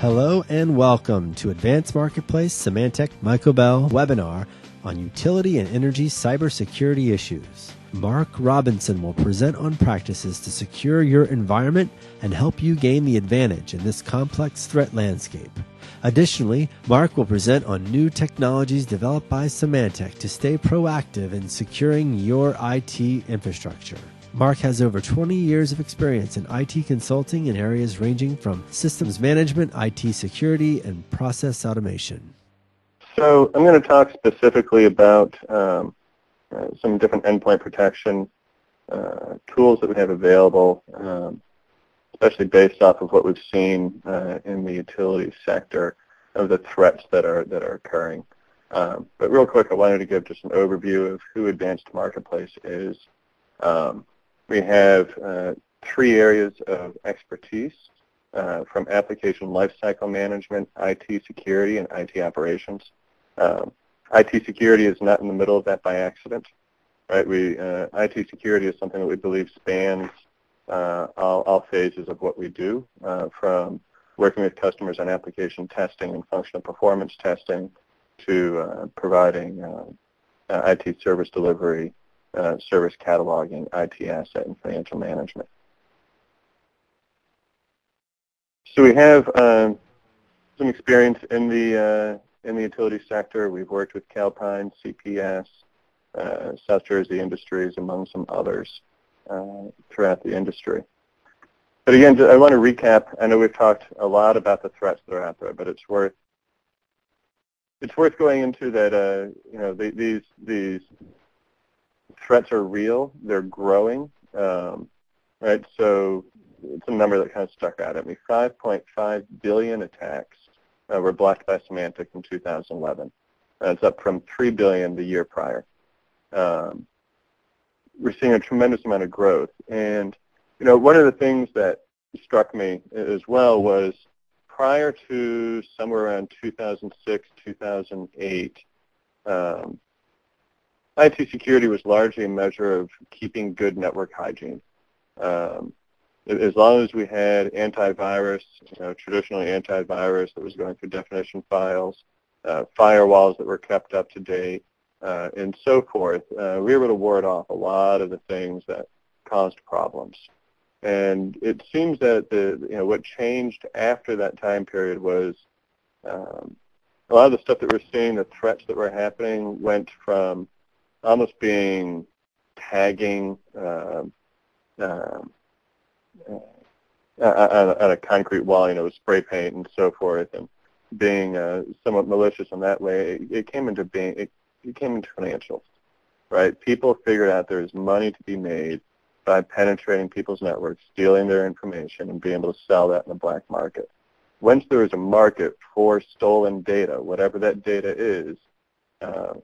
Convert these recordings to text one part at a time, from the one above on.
Hello and welcome to Advanced Marketplace Symantec Mykobel webinar on utility and energy cybersecurity issues. Mark Robinson will present on practices to secure your environment and help you gain the advantage in this complex threat landscape. Additionally, Mark will present on new technologies developed by Symantec to stay proactive in securing your IT infrastructure. Mark has over 20 years of experience in IT consulting in areas ranging from systems management, IT security, and process automation. So I'm going to talk specifically about some different endpoint protection tools that we have available, especially based off of what we've seen in the utility sector of the threats that are occurring. But real quick, I wanted to give just an overview of who Advanced Marketplace is. We have three areas of expertise from application lifecycle management, IT security, and IT operations. IT security is not in the middle of that by accident, right? IT security is something that we believe spans all phases of what we do, from working with customers on application testing and functional performance testing to providing IT service delivery, service cataloging, IT asset, and financial management. So we have some experience in the utility sector. We've worked with Calpine, CPS, South Jersey Industries, among some others throughout the industry. But again, I want to recap. I know we've talked a lot about the threats that are out there, but it's worth going into that. These threats are real. They're growing, right? So it's a number that kind of stuck out at me. 5.5 billion attacks were blocked by Symantec in 2011. It's up from 3 billion the year prior. We're seeing a tremendous amount of growth. And, one of the things that struck me as well was prior to somewhere around 2006, 2008, IT security was largely a measure of keeping good network hygiene. As long as we had antivirus, traditionally antivirus that was going through definition files, firewalls that were kept up to date, and so forth, we were able to ward off a lot of the things that caused problems. And it seems that what changed after that time period was a lot of the stuff that we're seeing, the threats that were happening, went from almost being tagging on a concrete wall, with spray paint and so forth, and being somewhat malicious in that way. It came into financials, right? People figured out there's money to be made by penetrating people's networks, stealing their information, and being able to sell that in the black market. Once there was a market for stolen data, whatever that data is,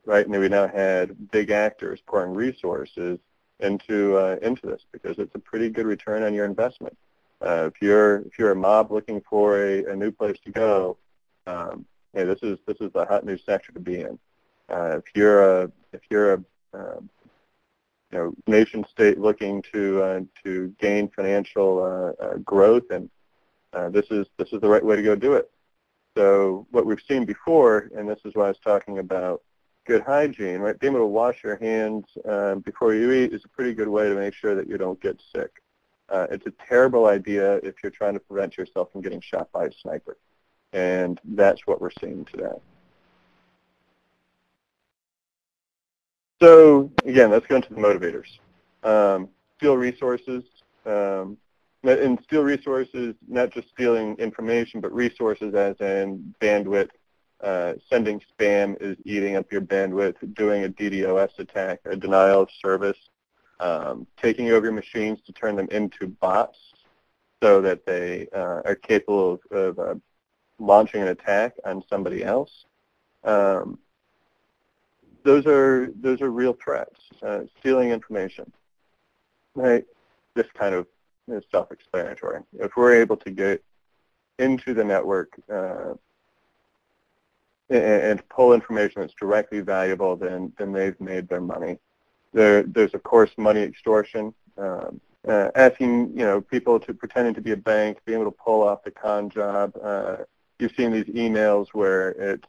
right, and we now had big actors pouring resources into this because it's a pretty good return on your investment. If you're a mob looking for a new place to go, this is the hot new sector to be in. If you're a nation state looking to gain financial growth, and this is the right way to go do it. So what we've seen before, and this is why I was talking about good hygiene, right? Being able to wash your hands before you eat is a pretty good way to make sure that you don't get sick. It's a terrible idea if you're trying to prevent yourself from getting shot by a sniper, and that's what we're seeing today. So again, let's go into the motivators. Steal resources. And steal resources, not just stealing information, but resources as in bandwidth. Sending spam is eating up your bandwidth. Doing a DDoS attack, a denial of service. Taking over your machines to turn them into bots so that they are capable of launching an attack on somebody else. Those are real threats. Stealing information, right? This kind of is self-explanatory. If we're able to get into the network and pull information that's directly valuable, then they've made their money. There's of course money extortion, asking people to pretending to be a bank, being able to pull off the con job, you've seen these emails where it's,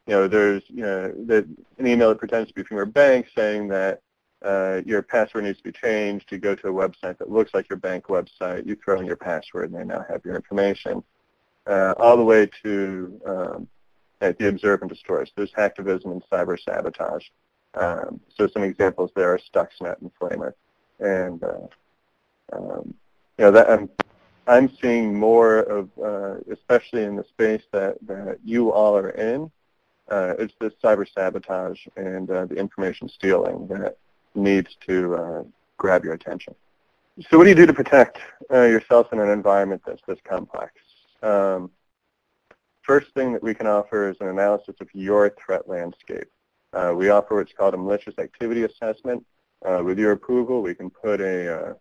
there's an email that pretends to be from your bank saying that your password needs to be changed. You go to a website that looks like your bank website. You throw in your password, and they now have your information. All the way to the observe and destroy. So there's hacktivism and cyber sabotage. So some examples there are Stuxnet and Flamer. And that I'm seeing more of, especially in the space that you all are in. It's this cyber sabotage and the information stealing that needs to grab your attention. So what do you do to protect yourself in an environment that's this complex? First thing that we can offer is an analysis of your threat landscape. We offer what's called a malicious activity assessment. With your approval, we can put a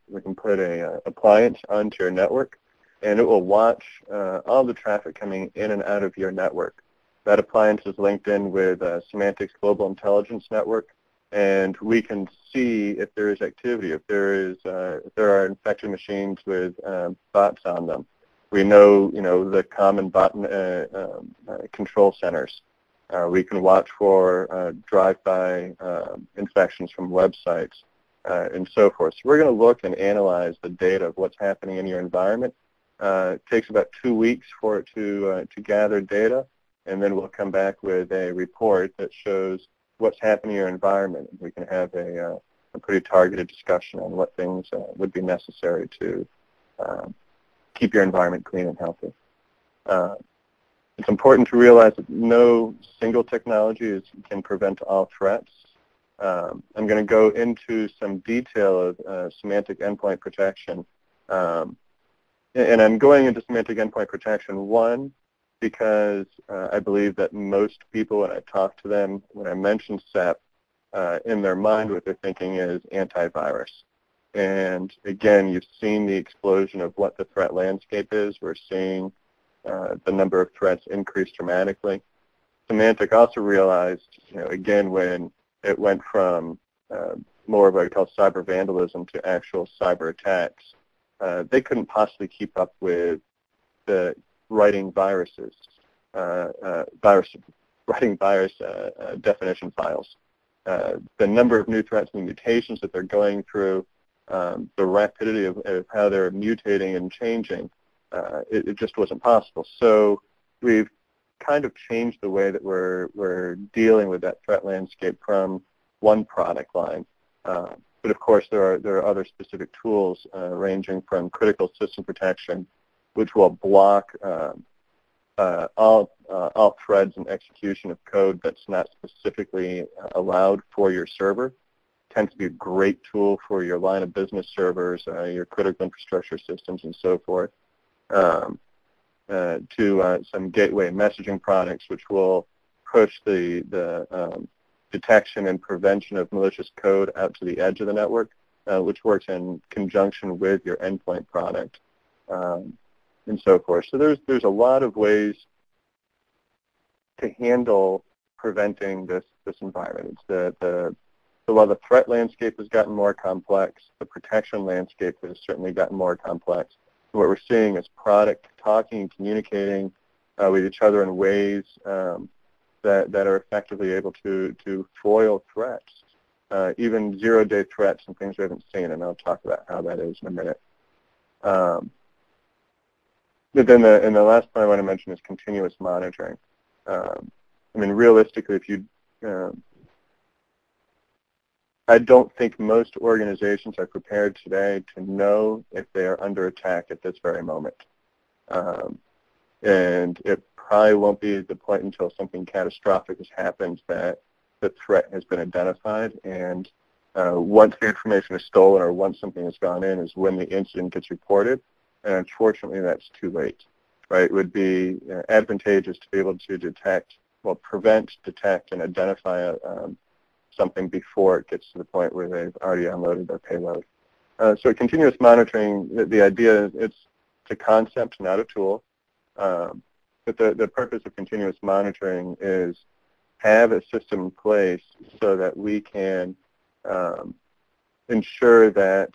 appliance onto your network, and it will watch all the traffic coming in and out of your network. That appliance is linked in with Symantec's Global Intelligence Network, and we can see if there is activity, if there are infected machines with bots on them. We know, the common bot control centers. We can watch for drive-by infections from websites and so forth. So we're going to look and analyze the data of what's happening in your environment. It takes about 2 weeks for it to gather data, and then we'll come back with a report that shows what's happening in your environment. We can have a pretty targeted discussion on what things would be necessary to keep your environment clean and healthy. It's important to realize that no single technology can prevent all threats. I'm going to go into some detail of Symantec endpoint protection. And I'm going into Symantec endpoint protection, one, because I believe that most people, when I talk to them, when I mention SEP, in their mind what they're thinking is antivirus. And again, you've seen the explosion of what the threat landscape is. We're seeing the number of threats increase dramatically. Symantec also realized, again, when it went from more of what I call cyber vandalism to actual cyber attacks, they couldn't possibly keep up with the writing viruses, writing virus definition files. The number of new threats and mutations that they're going through, the rapidity of how they're mutating and changing, it just wasn't possible. So we've kind of changed the way that we're dealing with that threat landscape from one product line. But of course, there are other specific tools ranging from critical system protection, which will block all threads and execution of code that's not specifically allowed for your server. Tends to be a great tool for your line of business servers, your critical infrastructure systems, and so forth. To some gateway messaging products, which will push the detection and prevention of malicious code out to the edge of the network, which works in conjunction with your endpoint product, and so forth. So there's a lot of ways to handle preventing this environment. It's so while the threat landscape has gotten more complex, the protection landscape has certainly gotten more complex. What we're seeing is product talking and communicating with each other in ways that are effectively able to foil threats, even zero-day threats and things we haven't seen, and I'll talk about how that is in a minute. But then the last point I want to mention is continuous monitoring. Realistically, if you I don't think most organizations are prepared today to know if they are under attack at this very moment. And it probably won't be the point until something catastrophic has happened that the threat has been identified. And once the information is stolen or once something has gone in is when the incident gets reported. And unfortunately, that's too late. Right? It would be advantageous to be able to prevent, detect, and identify something before it gets to the point where they've already unloaded their payload. So continuous monitoring, the idea is it's a concept, not a tool. But the purpose of continuous monitoring is have a system in place so that we can ensure that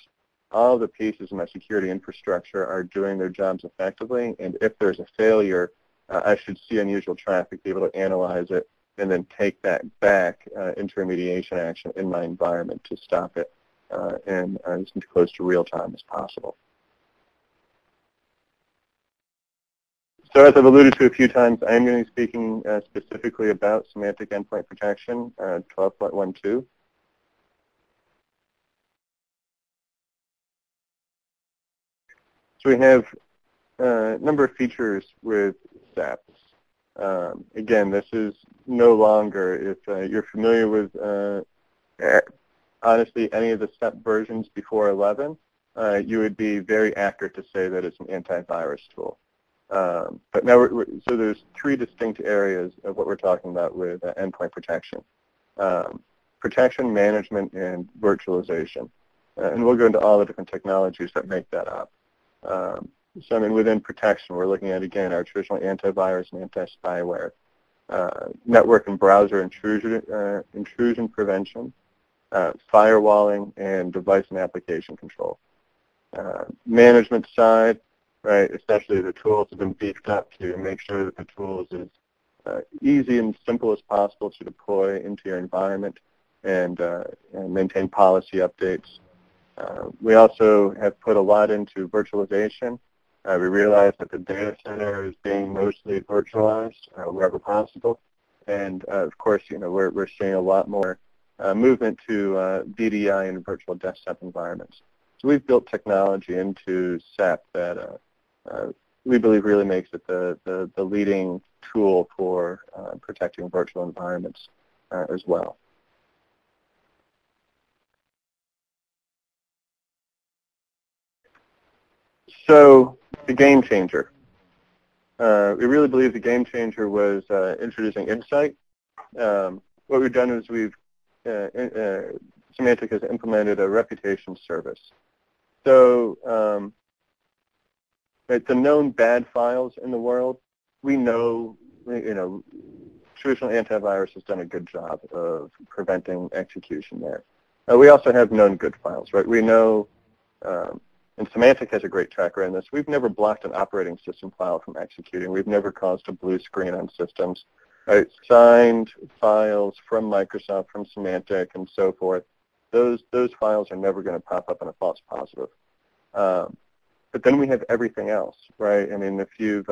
all the pieces of my security infrastructure are doing their jobs effectively, and if there's a failure, I should see unusual traffic, be able to analyze it, and then take that back into remediation action in my environment to stop it and as close to real time as possible. So as I've alluded to a few times, I am going to be speaking specifically about Symantec Endpoint Protection 12.12. So we have a number of features with SAP. Again, this is no longer, if you're familiar with, honestly, any of the SAP versions before 11, you would be very accurate to say that it's an antivirus tool. But now, so there's three distinct areas of what we're talking about with endpoint protection. Protection, management, and virtualization. And we'll go into all the different technologies that make that up. So I mean, within protection, we're looking at, again, our traditional antivirus and anti-spyware, network and browser intrusion prevention, firewalling, and device and application control. Management side, right, essentially the tools have been beefed up to make sure that the tools is easy and simple as possible to deploy into your environment and maintain policy updates. We also have put a lot into virtualization. We realize that the data center is being mostly virtualized wherever possible, and of course, you know, we're seeing a lot more movement to VDI and virtual desktop environments. So we've built technology into SAP that we believe really makes it the leading tool for protecting virtual environments as well. So the game changer. We really believe the game changer was introducing Insight. What we've done is Symantec has implemented a reputation service. So the known bad files in the world, we know, you know, traditional antivirus has done a good job of preventing execution there. We also have known good files, right? We know, and Symantec has a great track record in this. We've never blocked an operating system file from executing. We've never caused a blue screen on systems. Right? Signed files from Microsoft, from Symantec, and so forth, those files are never going to pop up in a false positive. But then we have everything else, right? I mean, if you've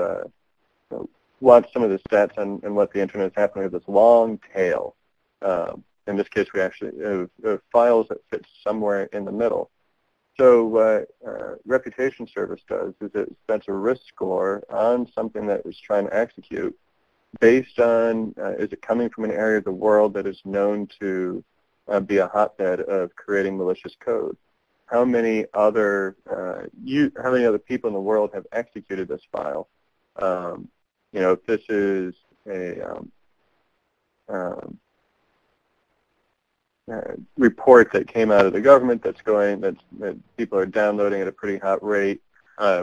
watched some of the stats on what the internet is happening with this long tail, in this case we actually have files that fit somewhere in the middle. So what Reputation Service does is it sets a risk score on something that is trying to execute based on, is it coming from an area of the world that is known to be a hotbed of creating malicious code? How many other people in the world have executed this file? You know, if this is a report that came out of the government that people are downloading at a pretty hot rate.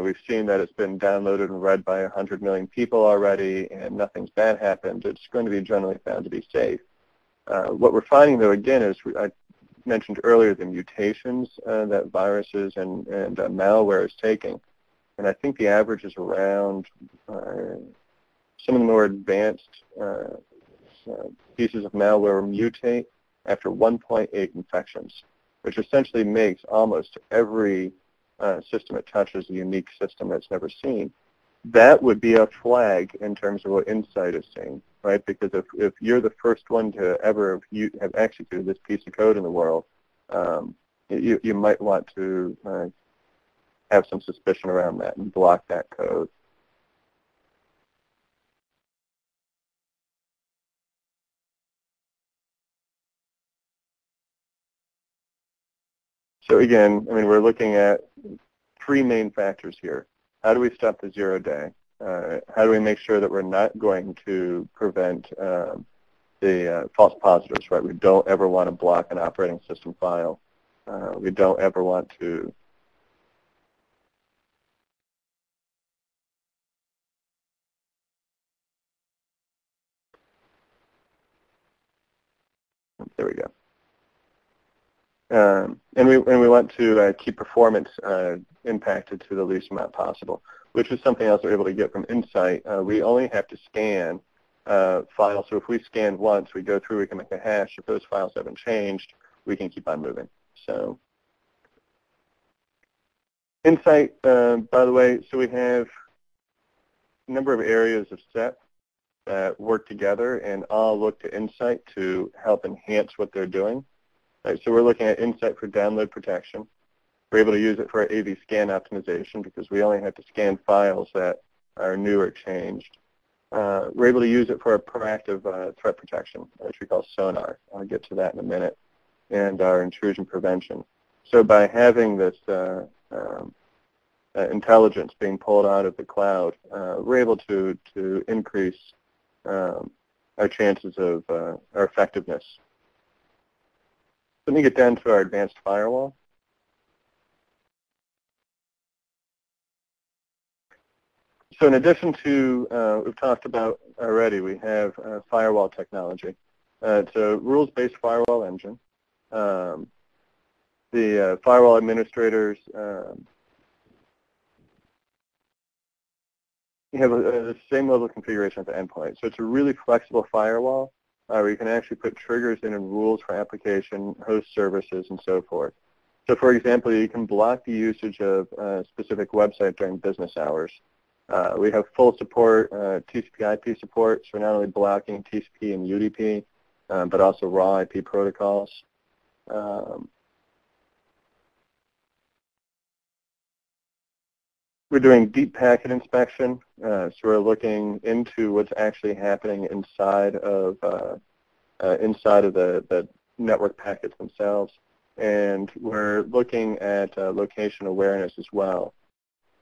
We've seen that it's been downloaded and read by 100 million people already, and nothing's bad happened. It's going to be generally found to be safe. What we're finding, though, again, is I mentioned earlier the mutations that viruses and malware is taking, and I think the average is around some of the more advanced pieces of malware mutate after 1.8 infections, which essentially makes almost every system it touches a unique system that's never seen. That would be a flag in terms of what Insight is seeing, right? Because if you're the first one to ever have executed this piece of code in the world, you might want to have some suspicion around that and block that code. So again, I mean, we're looking at three main factors here. How do we stop the 0-day? How do we make sure that we're not going to prevent the false positives, right? We don't ever want to block an operating system file. We don't ever want to there we go. And we want to keep performance impacted to the least amount possible, which is something else we're able to get from Insight. We only have to scan files. So if we scan once, we go through, we can make a hash. If those files haven't changed, we can keep on moving. So Insight, by the way, so we have a number of areas of SET that work together and all look to Insight to help enhance what they're doing. Right, so we're looking at Insight for download protection. We're able to use it for our AV scan optimization because we only have to scan files that are new or changed. We're able to use it for our proactive threat protection, which we call sonar. I'll get to that in a minute, and our intrusion prevention. So by having this intelligence being pulled out of the cloud, we're able to increase our chances of our effectiveness. Let me get down to our advanced firewall. So in addition to we've talked about already, we have firewall technology. It's a rules-based firewall engine. The firewall administrators you have the same level of configuration at the endpoint. So it's a really flexible firewall where you can actually put triggers in and rules for application, host services, and so forth. So for example, you can block the usage of a specific website during business hours. We have full support, TCP/IP support, so we're not only blocking TCP and UDP, but also raw IP protocols. We're doing deep packet inspection, so we're looking into what's actually happening inside of the network packets themselves, and we're looking at location awareness as well.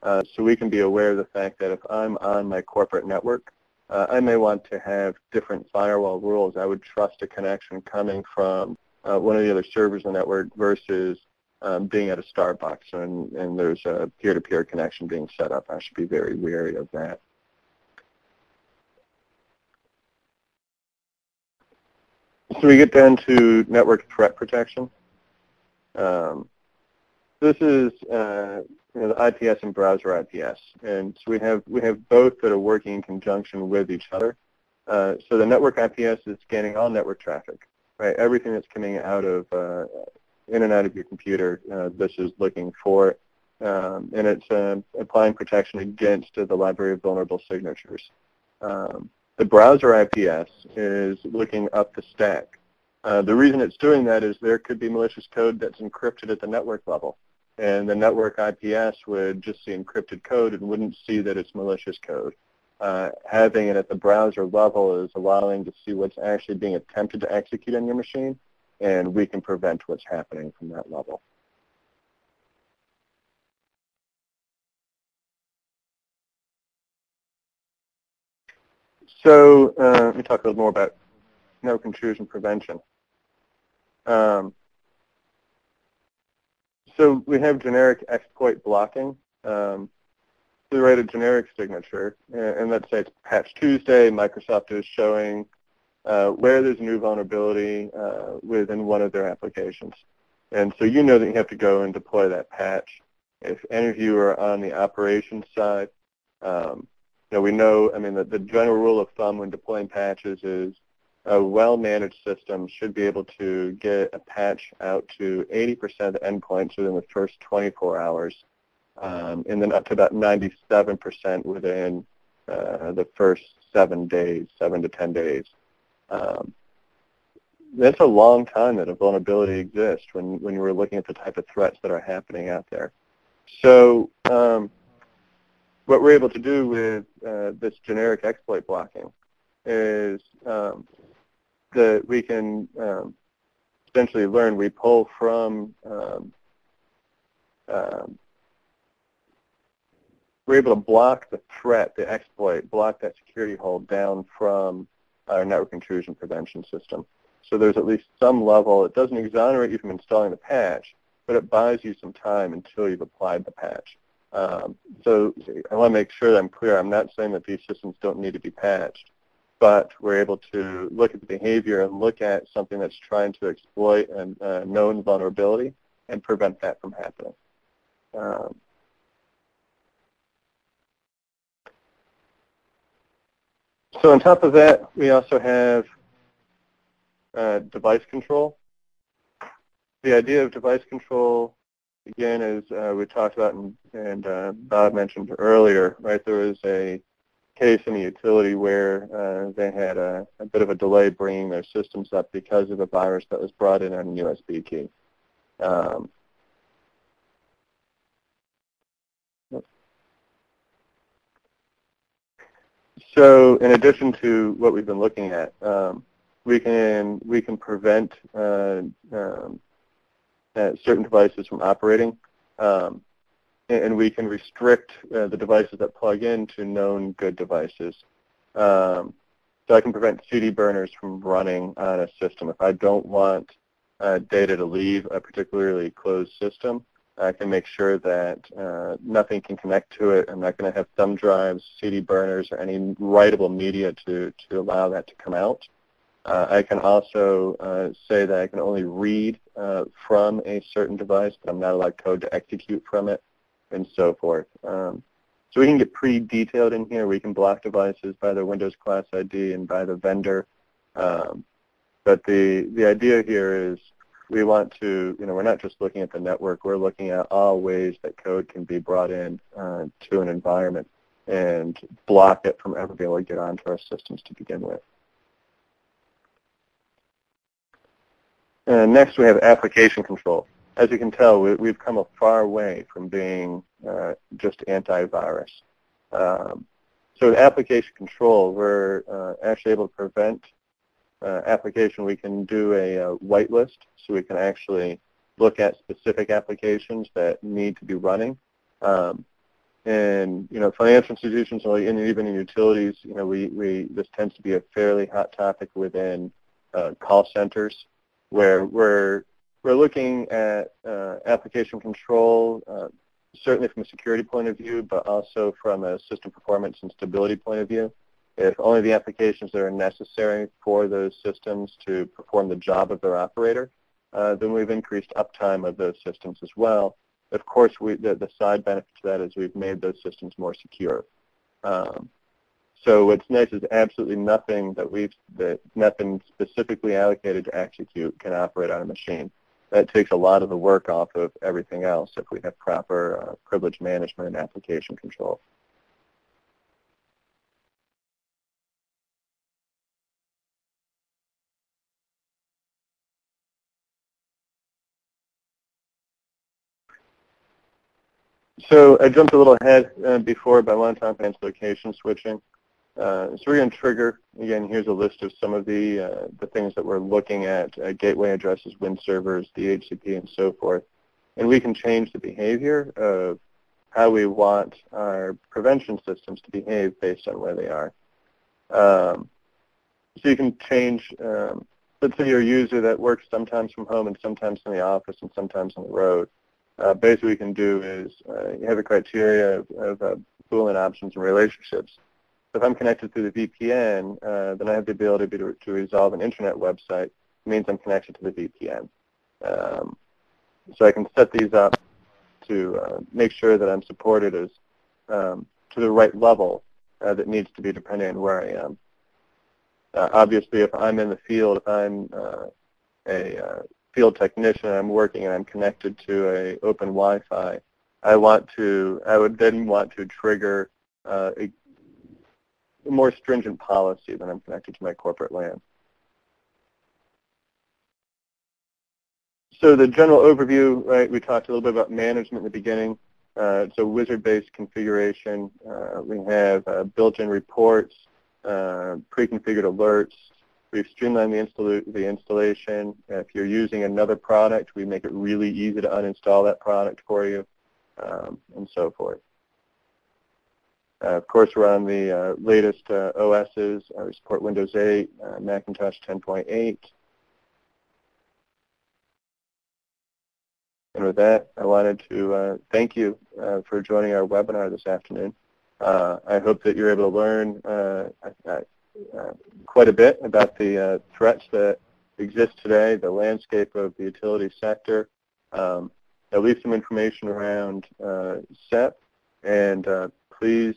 So we can be aware of the fact that if I'm on my corporate network, I may want to have different firewall rules. I would trust a connection coming from one of the other servers on the network versus being at a Starbucks and there's a peer-to-peer connection being set up. I should be very wary of that. So we get down to network threat protection. This is the IPS and browser IPS, and so we have both that are working in conjunction with each other. So the network IPS is scanning all network traffic, right? Everything that's coming out of in and out of your computer, this is looking for it, and it's applying protection against the library of vulnerable signatures. The browser IPS is looking up the stack. The reason it's doing that is there could be malicious code that's encrypted at the network level, and the network IPS would just see encrypted code and wouldn't see that it's malicious code. Having it at the browser level is allowing to see what's actually being attempted to execute on your machine, and we can prevent what's happening from that level. So let me talk a little more about network intrusion prevention. So we have generic exploit blocking. So we write a generic signature, and let's say it's Patch Tuesday. Microsoft is showing where there's a new vulnerability within one of their applications. And so you know that you have to go and deploy that patch. If any of you are on the operations side, we know, I mean, the general rule of thumb when deploying patches is a well-managed system should be able to get a patch out to 80% of the endpoints within the first 24 hours, and then up to about 97% within the first 7 days, 7 to 10 days. That's a long time that a vulnerability exists when you were looking at the type of threats that are happening out there. So what we're able to do with this generic exploit blocking is that we can essentially learn, we pull from, we're able to block the threat, the exploit, block that security hole down from our network intrusion prevention system. So there's at least some level, it doesn't exonerate you from installing the patch, but it buys you some time until you've applied the patch. So I want to make sure that I'm clear. I'm not saying that these systems don't need to be patched. but we're able to look at the behavior and look at something that's trying to exploit a known vulnerability and prevent that from happening. So on top of that, we also have device control. The idea of device control, again, as we talked about and Bob mentioned earlier, right? There was a case in the utility where they had a bit of a delay bringing their systems up because of a virus that was brought in on a USB key. So in addition to what we've been looking at, we can prevent certain devices from operating, and we can restrict the devices that plug in to known good devices. So I can prevent CD burners from running on a system. If I don't want data to leave a particularly closed system, I can make sure that nothing can connect to it. I'm not going to have thumb drives, CD burners, or any writable media to allow that to come out. I can also say that I can only read from a certain device, but I'm not allowed code to execute from it, and so forth. So we can get pretty detailed in here. We can block devices by their Windows class ID and by the vendor. But the idea here is we want to, we're not just looking at the network. We're looking at all ways that code can be brought in to an environment and block it from ever being able to get onto our systems to begin with. And next, we have application control. As you can tell, we've come a far way from being just antivirus. So with application control, we're actually able to prevent application. We can do a whitelist, so we can actually look at specific applications that need to be running. And financial institutions, and even in utilities, this tends to be a fairly hot topic within call centers, where we're looking at application control, certainly from a security point of view, but also from a system performance and stability point of view. If only the applications that are necessary for those systems to perform the job of their operator, then we've increased uptime of those systems as well. Of course, the side benefit to that is we've made those systems more secure. So what's nice is absolutely nothing nothing specifically allocated to execute can operate on a machine. That takes a lot of the work off of everything else if we have proper privilege management and application control. So I jumped a little ahead before, but I want to talk about location switching. So we're going to trigger, again, here's a list of some of the things that we're looking at, gateway addresses, Win servers, DHCP, and so forth. And we can change the behavior of how we want our prevention systems to behave based on where they are. So you can change, let's say you're a user that works sometimes from home and sometimes in the office and sometimes on the road. Basically what you can do is you have a criteria of Boolean options and relationships. So if I'm connected through the VPN, then I have the ability to resolve an internet website. It means I'm connected to the VPN. So I can set these up to make sure that I'm supported as to the right level that needs to be depending on where I am. Obviously, if I'm in the field, if I'm a field technician, I'm working and I'm connected to a open Wi-Fi, I would then want to trigger a more stringent policy when I'm connected to my corporate LAN. So the general overview, right, we talked a little bit about management in the beginning. So wizard-based configuration. We have built-in reports, pre-configured alerts. We've streamlined the installation. If you're using another product, we make it really easy to uninstall that product for you, and so forth. Of course, we're on the latest OSs. We support Windows 8, Macintosh 10.8. And with that, I wanted to thank you for joining our webinar this afternoon. I hope that you're able to learn quite a bit about the threats that exist today, the landscape of the utility sector. At least some information around SEP, and please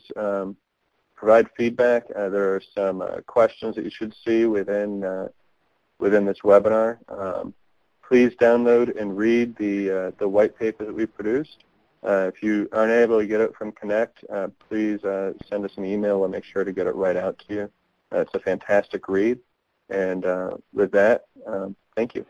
provide feedback. There are some questions that you should see within this webinar. Please download and read the white paper that we produced. If you aren't able to get it from Connect, please send us an email. We'll make sure to get it right out to you. It's a fantastic read. And with that, thank you.